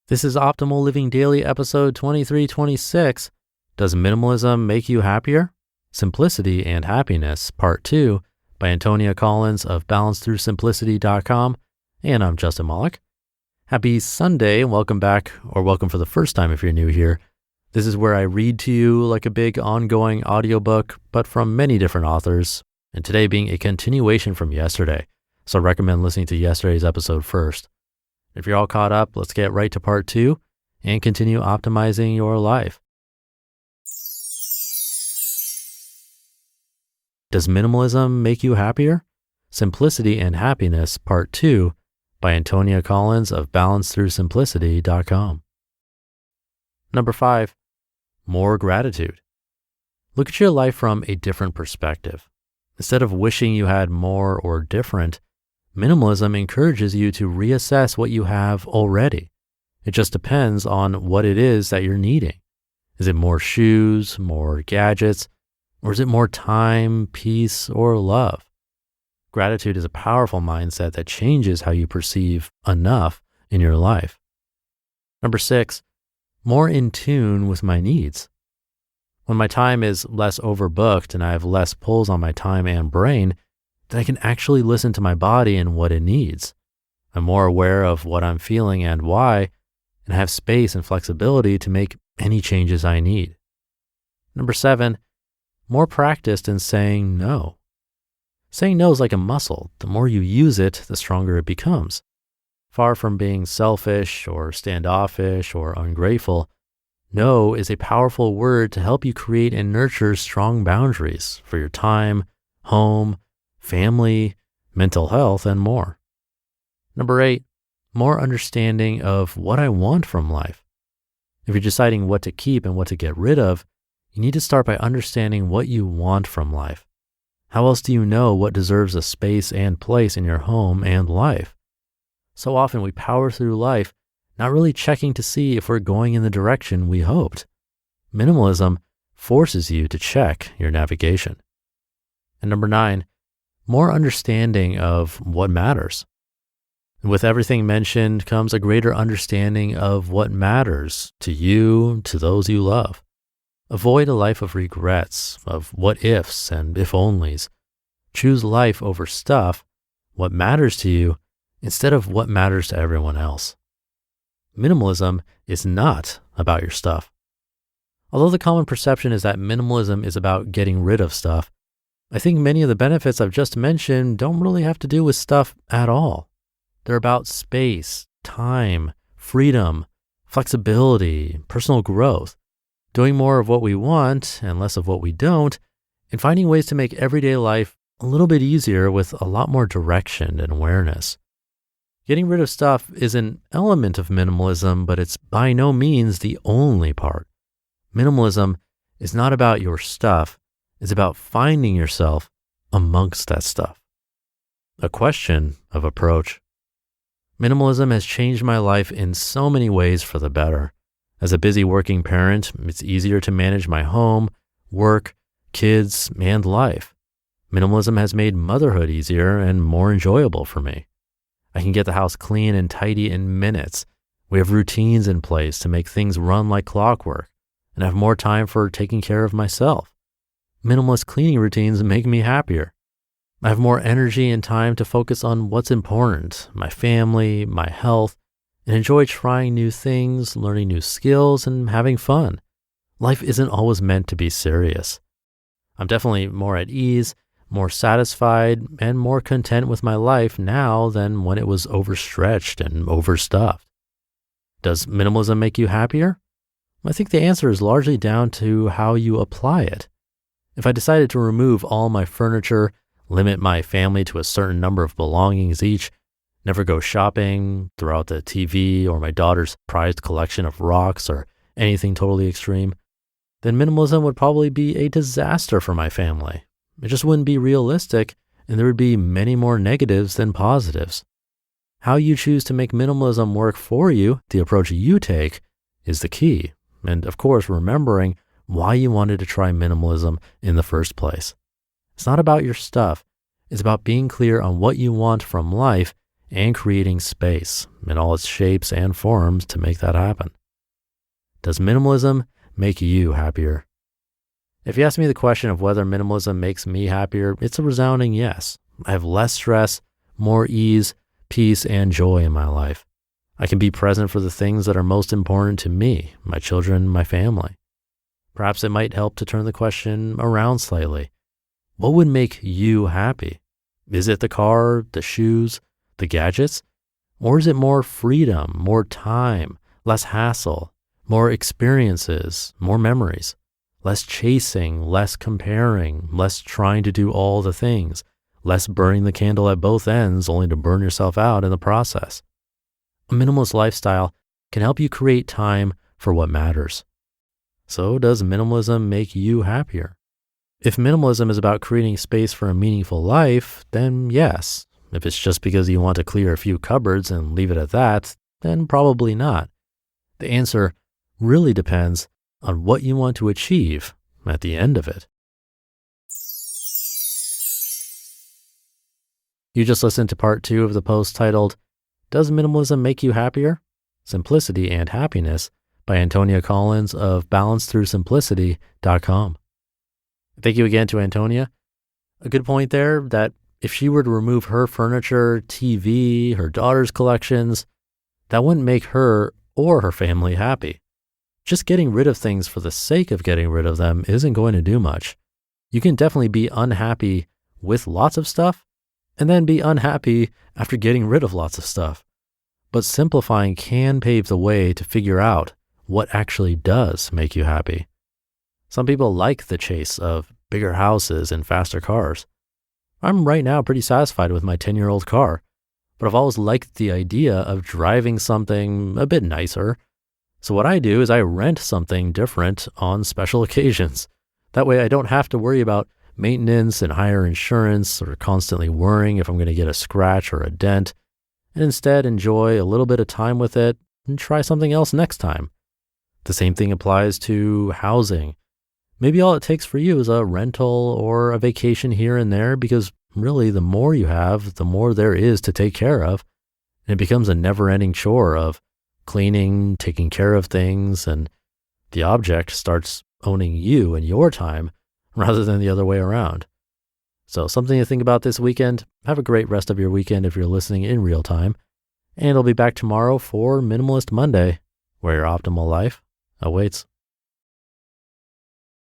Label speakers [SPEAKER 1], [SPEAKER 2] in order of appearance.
[SPEAKER 1] This is Optimal Living Daily, episode 2326. Does minimalism make you happier? Simplicity and Happiness, part 2, by Antonia Collins of balancethroughsimplicity.com. And I'm Justin Malik. Happy Sunday, and welcome back, or welcome for the first time if you're new here. This is where I read to you like a big ongoing audiobook, but from many different authors, and today being a continuation from yesterday. So I recommend listening to yesterday's episode first. If you're all caught up, let's get right to part 2 and continue optimizing your life. Does minimalism make you happier? Simplicity and Happiness, part 2, by Antonia Collins of balancethroughsimplicity.com. Number 5, more gratitude. Look at your life from a different perspective. Instead of wishing you had more or different, minimalism encourages you to reassess what you have already. It just depends on what it is that you're needing. Is it more shoes, more gadgets, or is it more time, peace, or love? Gratitude is a powerful mindset that changes how you perceive enough in your life. Number 6, more in tune with my needs. When my time is less overbooked and I have less pulls on my time and brain, then I can actually listen to my body and what it needs. I'm more aware of what I'm feeling and why, and have space and flexibility to make any changes I need. Number 7, more practiced in saying no. Saying no is like a muscle. The more you use it, the stronger it becomes. Far from being selfish or standoffish or ungrateful, no is a powerful word to help you create and nurture strong boundaries for your time, home, family, mental health, and more. Number 8, more understanding of what I want from life. If you're deciding what to keep and what to get rid of, you need to start by understanding what you want from life. How else do you know what deserves a space and place in your home and life? So often we power through life, not really checking to see if we're going in the direction we hoped. Minimalism forces you to check your navigation. And number 9, more understanding of what matters. And with everything mentioned comes a greater understanding of what matters to you, to those you love. Avoid a life of regrets, of what ifs and if onlys. Choose life over stuff, what matters to you, instead of what matters to everyone else. Minimalism is not about your stuff. Although the common perception is that minimalism is about getting rid of stuff, I think many of the benefits I've just mentioned don't really have to do with stuff at all. They're about space, time, freedom, flexibility, personal growth, doing more of what we want and less of what we don't, and finding ways to make everyday life a little bit easier with a lot more direction and awareness. Getting rid of stuff is an element of minimalism, but it's by no means the only part. Minimalism is not about your stuff. It's about finding yourself amongst that stuff. A question of approach. Minimalism has changed my life in so many ways for the better. As a busy working parent, it's easier to manage my home, work, kids, and life. Minimalism has made motherhood easier and more enjoyable for me. I can get the house clean and tidy in minutes. We have routines in place to make things run like clockwork, and I have more time for taking care of myself. Minimalist cleaning routines make me happier. I have more energy and time to focus on what's important, my family, my health, and enjoy trying new things, learning new skills, and having fun. Life isn't always meant to be serious. I'm definitely more at ease, more satisfied, and more content with my life now than when it was overstretched and overstuffed. Does minimalism make you happier? I think the answer is largely down to how you apply it. If I decided to remove all my furniture, limit my family to a certain number of belongings each, never go shopping, throw out the TV or my daughter's prized collection of rocks or anything totally extreme, then minimalism would probably be a disaster for my family. It just wouldn't be realistic, and there would be many more negatives than positives. How you choose to make minimalism work for you, the approach you take, is the key. And of course, remembering why you wanted to try minimalism in the first place. It's not about your stuff. It's about being clear on what you want from life and creating space in all its shapes and forms to make that happen. Does minimalism make you happier? If you ask me the question of whether minimalism makes me happier, it's a resounding yes. I have less stress, more ease, peace, and joy in my life. I can be present for the things that are most important to me, my children, my family. Perhaps it might help to turn the question around slightly. What would make you happy? Is it the car, the shoes, the gadgets? Or is it more freedom, more time, less hassle, more experiences, more memories, less chasing, less comparing, less trying to do all the things, less burning the candle at both ends only to burn yourself out in the process? A minimalist lifestyle can help you create time for what matters. So does minimalism make you happier? If minimalism is about creating space for a meaningful life, then yes. If it's just because you want to clear a few cupboards and leave it at that, then probably not. The answer really depends on what you want to achieve at the end of it. You just listened to part 2 of the post titled, Does Minimalism Make You Happier? Simplicity and Happiness by Antonia Collins of balancethroughsimplicity.com. Thank you again to Antonia. A good point there that if she were to remove her furniture, TV, her daughter's collections, that wouldn't make her or her family happy. Just getting rid of things for the sake of getting rid of them isn't going to do much. You can definitely be unhappy with lots of stuff and then be unhappy after getting rid of lots of stuff. But simplifying can pave the way to figure out what actually does make you happy. Some people like the chase of bigger houses and faster cars. I'm right now pretty satisfied with my 10-year-old car, but I've always liked the idea of driving something a bit nicer. So what I do is I rent something different on special occasions. That way I don't have to worry about maintenance and higher insurance or constantly worrying if I'm going to get a scratch or a dent, and instead enjoy a little bit of time with it and try something else next time. The same thing applies to housing. Maybe all it takes for you is a rental or a vacation here and there, because really the more you have, the more there is to take care of. And it becomes a never-ending chore of cleaning, taking care of things, and the object starts owning you and your time rather than the other way around. So something to think about this weekend. Have a great rest of your weekend if you're listening in real time. And I'll be back tomorrow for Minimalist Monday, where your optimal life awaits.